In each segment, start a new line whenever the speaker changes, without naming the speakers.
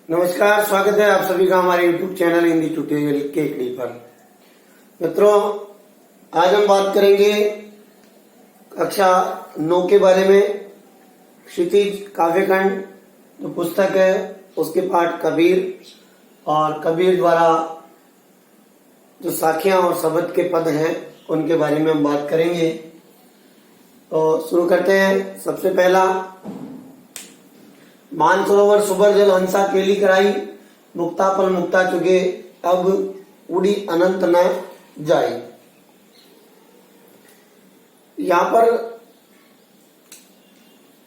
नमस्कार, स्वागत है आप सभी का हमारे YouTube channel Hindi tutorial Kekri पर। मित्रों, आज हम बात करेंगे कक्षा 9 के बारे में। क्षितिज काव्यखंड जो पुस्तक है उसके पाठ कबीर और कबीर द्वारा जो साखियां और शब्द के पद हैं उनके बारे में हम बात करेंगे। तो शुरू करते हैं। सबसे पहला, मानसरोवर सुबर जल हंसा केली कराई, मुक्ता पल मुक्ता चुगे, अब उड़ी अनंत न जाई। यहां पर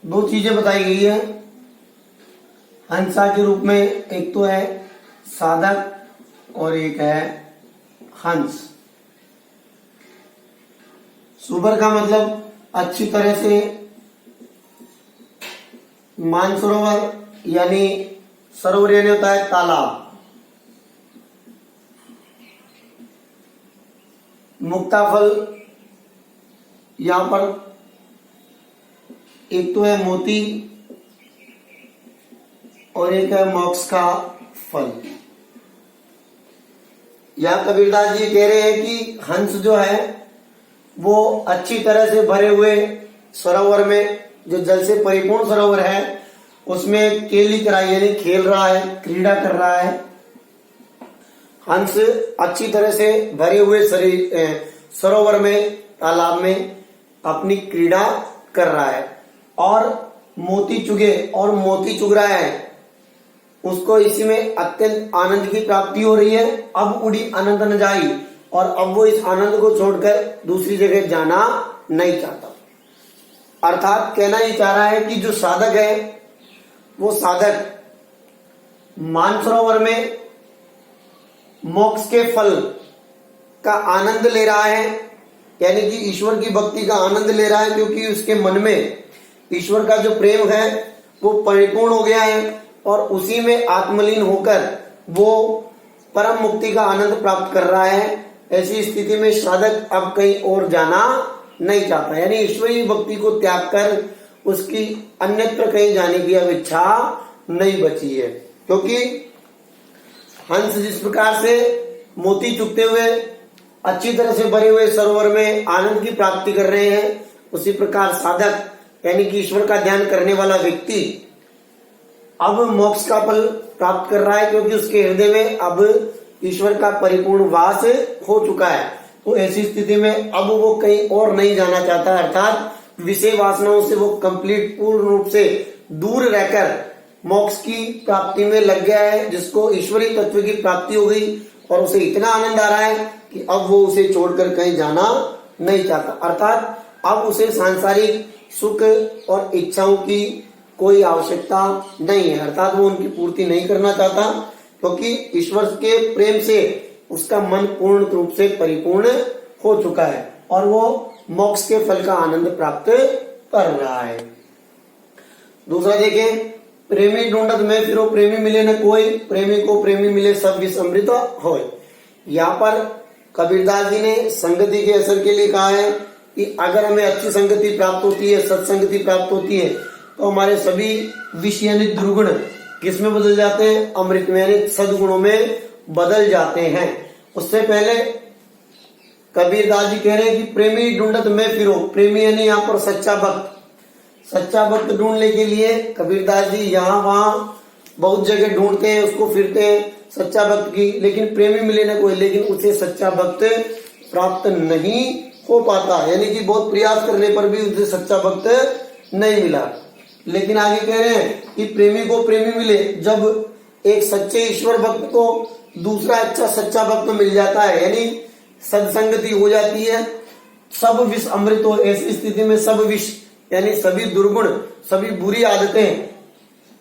दो चीजें बताई गई है हंसा के रूप में। एक तो है साधक और एक है हंस। सुबर का मतलब अच्छी तरह से, मानसरोवर यानी सरोवर यानी होता है तालाब, मुक्ताफल यहां पर एक तो है मोती और एक है मोक्ष का फल। यहां कबीरदास जी कह रहे हैं कि हंस जो है वो अच्छी तरह से भरे हुए सरोवर में, जो जल से परिपूर्ण सरोवर है, उसमें केली कराई यानी खेल रहा है, क्रीड़ा कर रहा है। हंस अच्छी तरह से भरे हुए सरोवर में, तालाब में अपनी क्रीड़ा कर रहा है और मोती चुगे और मोती चुग रहा है। उसको इसी में अत्यंत आनंद की प्राप्ति हो रही है। अब उड़ी अनंत न जाई, और अब वो इस आनंद को छोड़कर दूसरी जगह जाना नहीं चाहता। अर्थात कहना ये चाह रहा है कि जो साधक है वो साधक मानसरोवर में मोक्ष के फल का आनंद ले रहा है, यानी कि ईश्वर की भक्ति का आनंद ले रहा है, क्योंकि उसके मन में ईश्वर का जो प्रेम है वो परिपूर्ण हो गया है और उसी में आत्मलीन होकर वो परम मुक्ति का आनंद प्राप्त कर रहा है। ऐसी स्थिति में साधक अब कहीं और जाना नहीं चाहता, यानी ईश्वरीय भक्ति को त्याग कर उसकी अन्यत्र कहीं जाने की अब इच्छा नहीं बची है। क्योंकि हंस जिस प्रकार से मोती चुगते हुए अच्छी तरह से भरे हुए सरोवर में आनंद की प्राप्ति कर रहे हैं, उसी प्रकार साधक यानी कि ईश्वर का ध्यान करने वाला व्यक्ति अब मोक्ष का फल प्राप्त कर रहा है, क्योंकि उसके हृदय में अब ईश्वर का परिपूर्ण वास हो चुका है। तो ऐसी स्थिति में अब वो कहीं और नहीं जाना चाहता, अर्थात विषय वासनाओं से वो कंप्लीट पूर्ण रूप से दूर रहकर मोक्ष की प्राप्ति में लग गया है, जिसको ईश्वरीय तत्व की प्राप्ति हो गई और उसे इतना आनंद आ रहा है कि अब वो उसे छोड़कर कहीं जाना नहीं चाहता। अर्थात अब उसे सांसारिक सुख और इच्छाओं की कोई आवश्यकता नहीं है, अर्थात वो उनकी पूर्ति नहीं करना चाहता, क्योंकि ईश्वर के प्रेम से उसका मन पूर्ण रूप से परिपूर्ण हो चुका है और वो मोक्ष के फल का आनंद प्राप्त कर रहा है। दूसरा देखें, प्रेमी ढूंढत में फिरो प्रेमी मिले न कोई, प्रेमी को प्रेमी मिले सब विष अमृत होए। यहाँ पर कबीरदास जी ने संगति के असर के लिए कहा है कि अगर हमें अच्छी संगति प्राप्त होती है, सत्संगति प्राप्त होती है, तो हमारे सभी विष यानी दुर्गुण किस में बदल जाते हैं? अमृत में यानी सदगुणों में बदल जाते हैं। उससे पहले कबीरदास जी कह रहे हैं कि प्रेमी ढूंढत में फिरो, प्रेमी यानी यहाँ पर सच्चा भक्त। सच्चा भक्त ढूंढने के लिए कबीरदास जी यहाँ वहां बहुत जगह ढूंढते हैं, उसको फिरते हैं सच्चा भक्त की, लेकिन प्रेमी मिले ना कोई, लेकिन उसे सच्चा भक्त प्राप्त नहीं हो पाता, यानी कि बहुत प्रयास करने पर भी उसे सच्चा भक्त नहीं मिला। लेकिन आगे कह रहे हैं कि प्रेमी को प्रेमी मिले, जब एक सच्चे ईश्वर भक्त को दूसरा अच्छा सच्चा भक्त मिल जाता है, यानी सत्संगति हो जाती है, सब विष अमृत हो। ऐसी स्थिति में सब विष यानी सभी दुर्गुण, सभी बुरी आदतें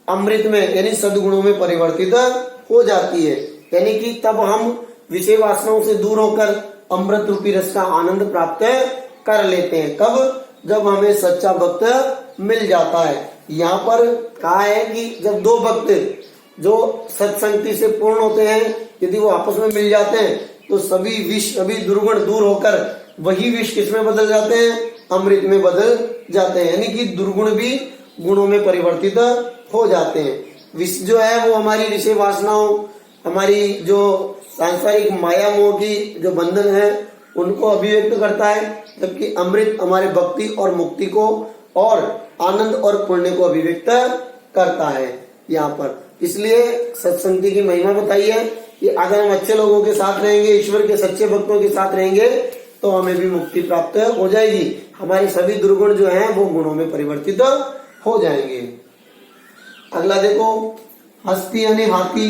अमृत में यानी सदगुणों में परिवर्तित हो जाती है, यानी कि तब हम विषय वासनाओं से दूर होकर अमृत रूपी रस का आनंद प्राप्त कर लेते हैं। कब? जब हमें सच्चा भक्त मिल जाता है। यहाँ पर कहा है कि जब दो भक्त जो सत्संगति से पूर्ण होते हैं, यदि वो आपस में मिल जाते हैं, तो सभी विष, सभी दुर्गुण दूर होकर वही विष किसमें बदल जाते हैं? अमृत में बदल जाते हैं, यानी कि दुर्गुण भी गुणों में परिवर्तित हो जाते हैं। विष जो है वो हमारी विषय वासनाओं, हमारी जो सांसारिक माया मोह की जो बंधन है उनको अभिव्यक्त करता है, जबकि अमृत हमारे भक्ति और मुक्ति को और आनंद और पुण्य को अभिव्यक्त करता है यहाँ पर। इसलिए सत्संगति की महिमा बताई है कि अगर हम अच्छे लोगों के साथ रहेंगे, ईश्वर के सच्चे भक्तों के साथ रहेंगे तो हमें भी मुक्ति प्राप्त हो जाएगी, हमारे सभी दुर्गुण जो हैं वो गुणों में परिवर्तित हो जाएंगे। अगला देखो, हस्ती यानी हाथी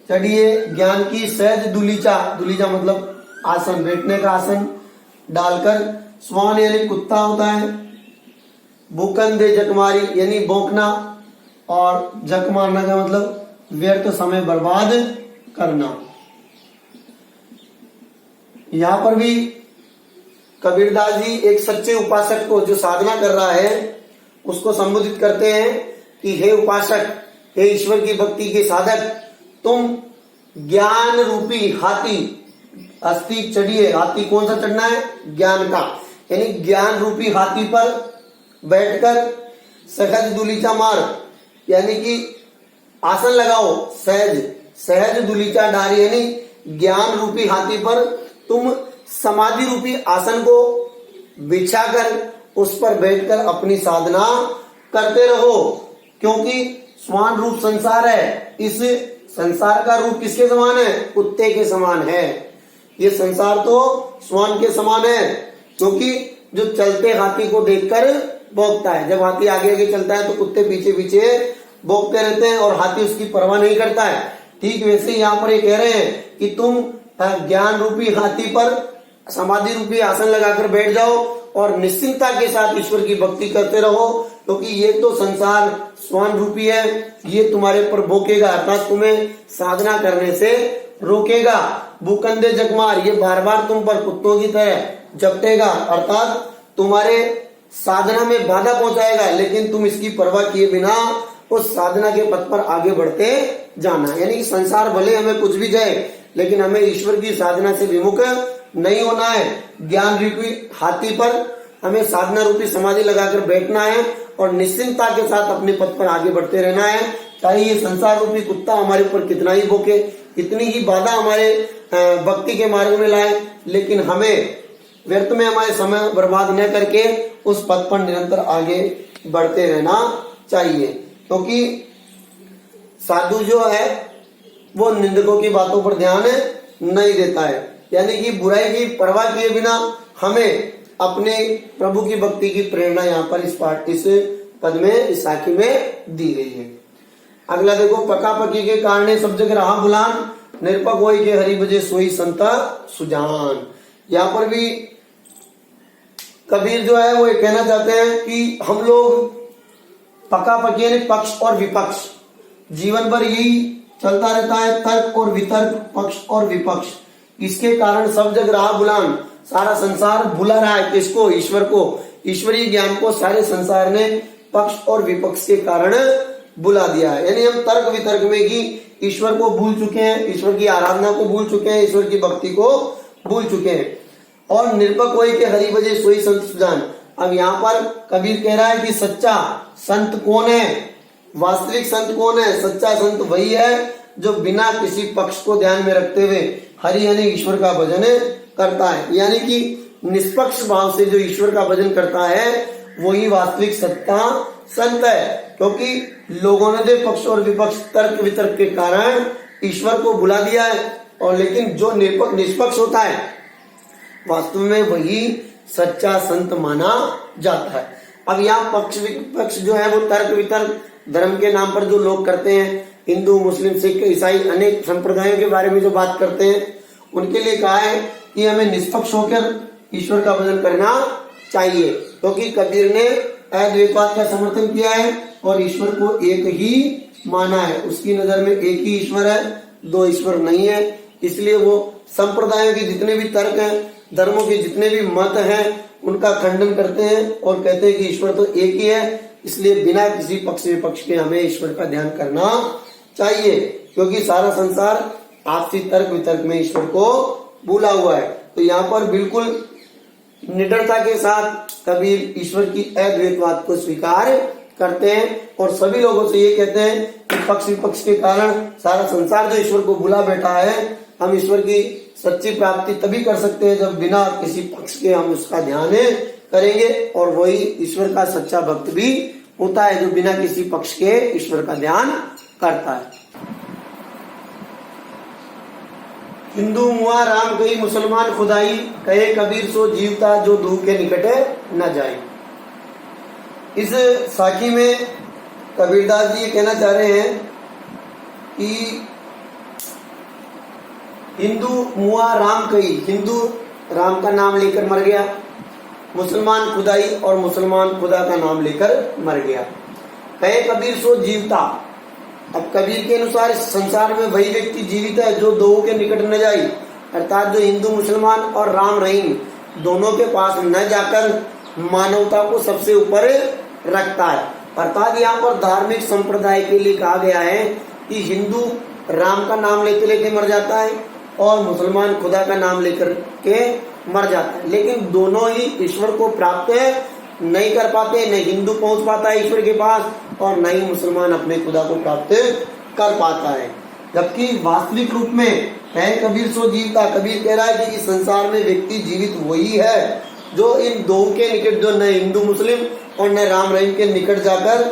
चढ़िए ज्ञान की सहज दुलीचा, दुलीचा मतलब आसन, बैठने का आसन डालकर। स्वान यानी कुत्ता होता है। भूकंदे जकमारी यानी भौंकना, और जक मारना का मतलब व्यर्थ समय बर्बाद करना। यहां पर भी कबीरदास जी एक सच्चे उपासक को जो साधना कर रहा है उसको संबोधित करते हैं कि हे उपासक, हे ईश्वर की भक्ति के साधक, तुम ज्ञान रूपी हाथी, हस्ती चढ़िए। हाथी कौन सा चढ़ना है? ज्ञान का, यानी ज्ञान रूपी हाथी पर बैठकर सहज दुलीचा मार, यानी कि आसन लगाओ। सहज, सहज दुलीचा डारी यानी ज्ञान रूपी हाथी पर तुम समाधि रूपी आसन को बिछाकर उस पर बैठकर अपनी साधना करते रहो, क्योंकि स्वान रूप संसार है। इस संसार का रूप किसके समान है? कुत्ते के समान है। ये संसार तो स्वान के समान है, क्योंकि जो चलते हाथी को देखकर भौंकता है। जब हाथी आगे आगे चलता है तो कुत्ते पीछे पीछे भौंकते रहते हैं और हाथी उसकी परवाह नहीं करता है। ठीक वैसे यहाँ पर ये कह रहे हैं कि तुम ज्ञान रूपी हाथी पर समाधि रूपी आसन लगाकर बैठ जाओ और निश्चिंता के साथ ईश्वर की भक्ति करते रहो, क्योंकि ये तो संसार स्वान रूपी है, ये तुम्हारे पर भोंकेगा, अर्थात तुम्हें साधना करने से रोकेगा। भूकंदे जगमार, ये बार बार तुम पर कुत्तों की तरह झपटेगा, अर्थात तुम्हारे साधना में बाधा पहुंचाएगा, लेकिन तुम इसकी परवाह किए बिना उस साधना के पथ पर आगे बढ़ते जाना। यानी कि संसार भले हमें कुछ भी जाए, लेकिन हमें ईश्वर की साधना से विमुख नहीं होना है। ज्ञान रूपी हाथी पर हमें साधना रूपी समाधि लगाकर बैठना है और निश्चिंता के साथ अपने पथ पर आगे बढ़ते रहना है। चाहे ये संसार रूपी कुत्ता हमारे ऊपर कितना ही भोंके, कितनी ही बाधा हमारे भक्ति के मार्ग में लाए, लेकिन हमें व्यर्थ में हमारे समय बर्बाद न करके उस पथ पर निरंतर आगे बढ़ते रहना चाहिए। क्योंकि साधु जो है वो निंदकों की बातों पर ध्यान नहीं देता है, यानी कि बुराई की परवाह किए बिना हमें अपने प्रभु की भक्ति की प्रेरणा यहाँ पर इस पद में, इस साखी में दी गई है। अगला देखो, पका पकी के कारणे सब जग रहा बुलान, निरपक होई के हरि बजे सोई संता सुजान। यहाँ पर भी कबीर जो है वो ये कहना चाहते हैं कि हम लोग पका पकी यानी पक्ष और विपक्ष, जीवन भर यही चलता रहता है, तर्क और वितर्क, पक्ष और विपक्ष। इसके कारण सब जग रहा बुलान, सारा संसार भुला रहा है किसको? ईश्वर को। ईश्वरीय ज्ञान को सारे संसार ने पक्ष और विपक्ष के कारण बुला दिया है। यानी हम तर्क वितर्क में ही ईश्वर को भूल चुके हैं, ईश्वर की आराधना को भूल चुके हैं, ईश्वर की भक्ति को भूल चुके हैं। और निरपक होई के हरि बजे सोई संत सुजान। अब यहाँ पर कबीर कह रहा है कि सच्चा संत कौन है, वास्तविक संत कौन है? सच्चा संत वही है जो बिना किसी पक्ष को ध्यान में रखते हुए हरि यानी ईश्वर का भजन करता है, यानी कि निष्पक्ष भाव से जो ईश्वर का भजन करता है वही वास्तविक सच्चा संत है। क्योंकि लोगों ने जो पक्ष और विपक्ष, तर्क वितर्क के कारण ईश्वर को भुला दिया है, और लेकिन जो निष्पक्ष होता है वास्तव में वही सच्चा संत माना जाता है। अब यहाँ पक्ष विपक्ष जो है वो तर्क वितर्क धर्म के नाम पर जो लोग करते हैं, हिंदू मुस्लिम सिख ईसाई अनेक संप्रदायों के बारे में जो बात करते हैं, उनके लिए कहा है कि हमें निष्पक्ष होकर ईश्वर का भजन करना चाहिए, क्योंकि कबीर ने अद्वैतवाद का समर्थन किया है और ईश्वर को एक ही माना है। उसकी नजर में एक ही ईश्वर है, दो ईश्वर नहीं है। इसलिए वो संप्रदायों के जितने भी तर्क हैं, धर्मों के जितने भी मत हैं, उनका खंडन करते हैं और कहते हैं कि ईश्वर तो एक ही है। इसलिए बिना किसी पक्ष विपक्ष के हमें ईश्वर का ध्यान करना चाहिए, क्योंकि सारा संसार आपसी तर्क वितर्क में ईश्वर को भूला हुआ है। तो यहाँ पर बिल्कुल निडरता के साथ कबीर ईश्वर की अद्वैतवाद को स्वीकार करते हैं और सभी लोगों से ये कहते हैं कि पक्ष विपक्ष के कारण सारा संसार जो ईश्वर को भुला बैठा है, हम ईश्वर की सच्ची प्राप्ति तभी कर सकते हैं जब बिना किसी पक्ष के हम उसका ध्यान करेंगे, और वही ईश्वर का सच्चा भक्त भी होता है जो बिना किसी पक्ष के ईश्वर का ध्यान करता है। हिंदू मुआ राम कही, मुसलमान खुदाई, कहे कबीर सो जीवता जो दूह के निकटे न जाए। इस साखी में कबीरदास जी ये कहना चाह रहे हैं कि हिंदू मुआ राम कही, हिंदू राम का नाम लेकर मर गया, मुसलमान खुदाई और मुसलमान खुदा का नाम लेकर मर गया। कहे कबीर सो जीवता, अब कबीर के अनुसार इस संसार में वही व्यक्ति जीवित है जो दो के निकट न जाए, अर्थात जो हिंदू मुसलमान और राम रहीम दोनों के पास न जाकर मानवता को सबसे ऊपर रखता है। अर्थात यहाँ पर धार्मिक संप्रदाय के लिए कहा गया है कि हिंदू राम का नाम लेते लेते मर जाता है और मुसलमान खुदा का नाम लेकर के मर जाता है, लेकिन दोनों ही ईश्वर को प्राप्त नहीं कर पाते। न हिंदू पहुंच पाता है ईश्वर के पास और न ही मुसलमान अपने खुदा को प्राप्त कर पाता है। जबकि वास्तविक रूप में है कबीर सो जीवता, कबीर कह रहा है कि इस संसार में व्यक्ति जीवित वही है जो इन दो के निकट, जो न हिंदू मुस्लिम और न राम रहीम के निकट जाकर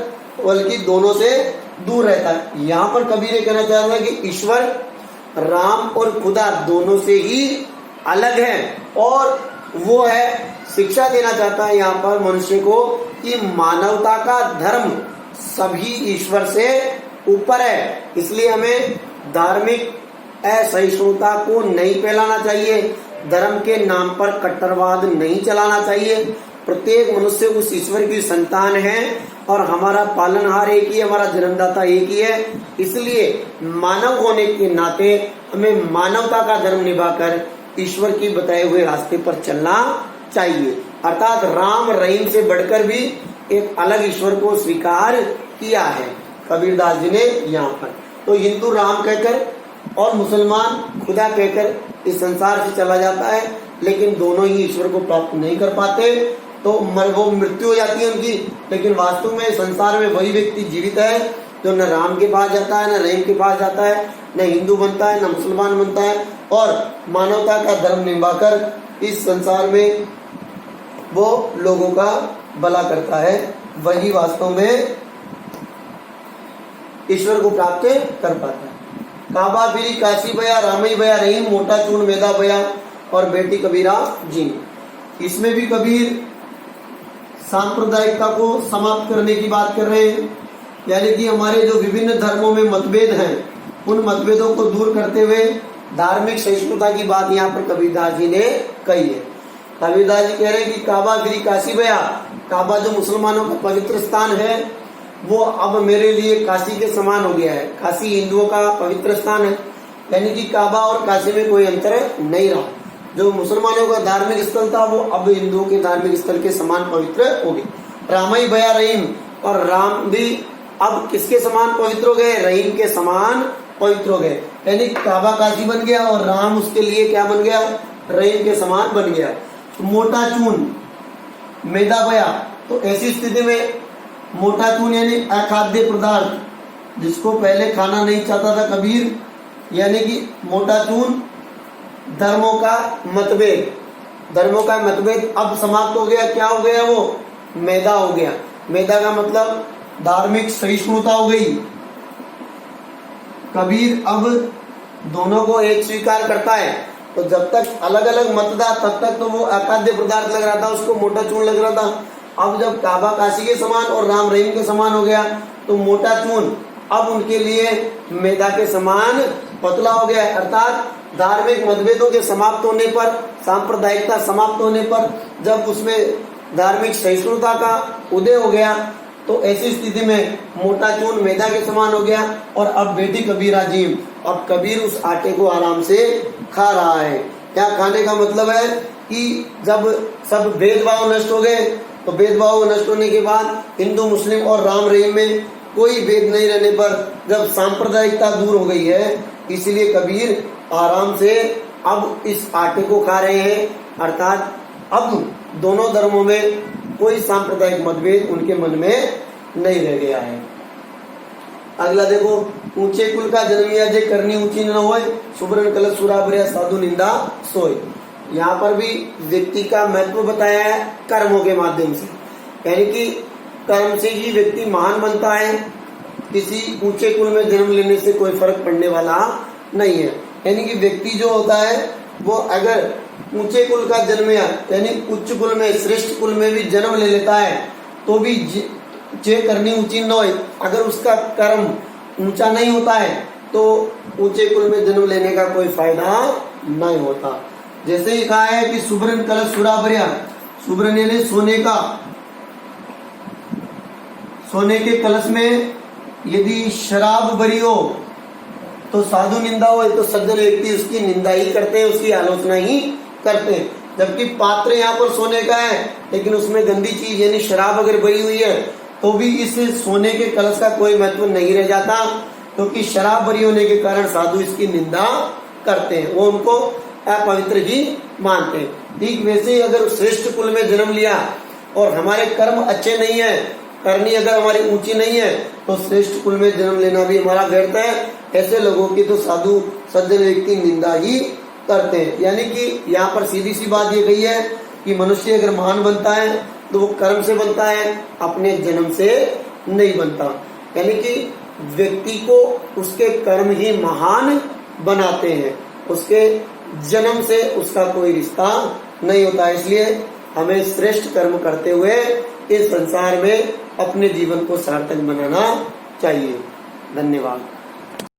बल्कि दोनों से दूर रहता है। यहाँ पर कबीर ये कहना चाह रहा है कि ईश्वर राम और खुदा दोनों से ही अलग है और वो है शिक्षा देना चाहता है यहाँ पर मनुष्य को कि मानवता का धर्म सभी ईश्वर से ऊपर है। इसलिए हमें धार्मिक असहिष्णुता को नहीं फैलाना चाहिए, धर्म के नाम पर कट्टरवाद नहीं चलाना चाहिए। प्रत्येक मनुष्य उस ईश्वर की संतान है और हमारा पालनहार एक ही, हमारा जन्मदाता एक ही है। इसलिए मानव होने के नाते हमें मानवता का धर्म निभाकर ईश्वर की बताए हुए रास्ते पर चलना चाहिए। अर्थात राम रहीम से बढ़कर भी एक अलग ईश्वर को स्वीकार किया है कबीरदास जी ने यहाँ पर। तो हिंदू राम कहकर और मुसलमान खुदा कहकर इस संसार से चला जाता है, लेकिन दोनों ही ईश्वर को प्राप्त नहीं कर पाते, तो वो मृत्यु हो जाती है उनकी। लेकिन वास्तव में संसार में वही व्यक्ति जीवित है जो न राम के पास जाता है, न रहीम के पास जाता है, न हिंदू बनता है, न मुसलमान बनता है और मानवता का धर्म निभाकर इस संसार में वो लोगों का भला करता है। वही वास्तव में ईश्वर को प्राप्त कर पाता है। काबा फिरी काशी बया, रामई बया रहीम, मोटा चून मेदा बया और बेटी कबीरा जीन। इसमें भी कबीर सांप्रदायिकता को समाप्त करने की बात कर रहे हैं, यानी कि हमारे जो विभिन्न धर्मों में मतभेद हैं उन मतभेदों को दूर करते हुए धार्मिक सहिष्णुता की बात यहाँ पर कबीरदास जी ने कही है। कबीरदास जी कह रहे हैं कि काबा फिरी काशी बया, काबा जो मुसलमानों का पवित्र स्थान है वो अब मेरे लिए काशी के समान हो गया है। काशी हिंदुओं का पवित्र स्थान है, यानी कि काबा और काशी में कोई अंतर नहीं रहा। जो मुसलमानों का धार्मिक स्थल था वो अब हिंदुओं के धार्मिक स्थल के समान पवित्र हो गया। रामई बया रहीम, और राम भी अब किसके समान पवित्र हो गए? रहीम के समान पवित्र हो गए, यानी काबा काशी बन गया और राम उसके लिए क्या बन गया? रहीम के समान बन गया। तो मोटा चून मैदा बया, तो ऐसी स्थिति में मोटा चून यानी अखाद्य पदार्थ जिसको पहले खाना नहीं चाहता था कबीर, यानी कि मोटा चून धर्मों का मतभेद, धर्मों का मतभेद अब समाप्त हो गया। क्या हो गया? वो मैदा हो गया। मैदा का मतलब धार्मिक सहिष्णुता हो गई। कबीर अब दोनों को एक स्वीकार करता है। तो जब तक अलग अलग मत था तब तक तो वो अखाद्य पदार्थ लग रहा था, उसको मोटा चून लग रहा था। अब जब काबा काशी के समान और राम रहीम के समान हो गया तो मोटा चून अब उनके लिए मैदा के समान पतला हो गया। अर्थात धार्मिक मतभेदों के समाप्त होने पर, सांप्रदायिकता समाप्त होने पर, जब उसमें धार्मिक सहिष्णुता का उदय हो गया तो ऐसी स्थिति में मोटा चून मैदा के समान हो गया। और अब बेटी कबीरा जीव, अब कबीर उस आटे को आराम से खा रहा है। क्या खाने का मतलब है कि जब सब भेदभाव नष्ट हो गए, तो भेदभाव नष्ट होने के बाद हिंदू मुस्लिम और राम रहीम में कोई भेद नहीं रहने पर जब सांप्रदायिकता दूर हो गई है, इसलिए कबीर आराम से अब इस आटे को खा रहे हैं। अर्थात अब दोनों धर्मों में कोई सांप्रदायिक मतभेद उनके मन में नहीं रह गया है। अगला देखो, ऊंचे कुल का जन्म या जे करनी ऊंची न होए, सुब्रन कलश सुराबरिया साधु निंदा सोए। यहाँ पर भी व्यक्ति का महत्व बताया है कर्मों के माध्यम से, यानी कि कर्म से ही व्यक्ति महान बनता है। किसी ऊंचे कुल में जन्म लेने से कोई फर्क पड़ने वाला नहीं है। यानी कि व्यक्ति जो होता है वो अगर ऊंचे कुल का जन्म यानी उच्च कुल में, श्रेष्ठ कुल में भी जन्म ले लेता है तो भी जे करनी ऊंची न होए, अगर उसका कर्म ऊंचा नहीं होता है तो ऊंचे कुल में जन्म लेने का कोई फायदा नहीं होता। जैसे ही कहा है कि सुब्रन कलश सुराबरिया, सुब्रन यानी सोने के कलश में यदि शराब भरी हो तो साधु निंदा हो, तो सज्जन व्यक्ति उसकी निंदा ही करते हैं, उसकी आलोचना ही करते हैं। जबकि पात्र यहाँ पर सोने का है लेकिन उसमें गंदी चीज यानी शराब अगर भरी हुई है तो भी इस सोने के कलश का कोई महत्व नहीं रह जाता, क्योंकि शराब भरी होने के कारण साधु इसकी निंदा करते हैं, वो उनको अपवित्र ही मानते हैं। ठीक वैसे ही अगर श्रेष्ठ कुल में जन्म लिया और हमारे कर्म अच्छे नहीं है, करनी अगर हमारी ऊंची नहीं है, तो श्रेष्ठ कुल में जन्म लेना भी हमारा व्यर्थ है। ऐसे लोगों की तो साधु सज्जन व्यक्ति निंदा ही करते हैं। यानी कि यहाँ पर सीधी सी बात ये कही है कि मनुष्य अगर महान बनता है तो वो कर्म से बनता है, अपने जन्म से नहीं बनता। यानी कि व्यक्ति को उसके कर्म ही महान बनाते हैं, उसके जन्म से उसका कोई रिश्ता नहीं होता। इसलिए हमें श्रेष्ठ कर्म करते हुए इस संसार में अपने जीवन को सार्थक बनाना चाहिए। धन्यवाद।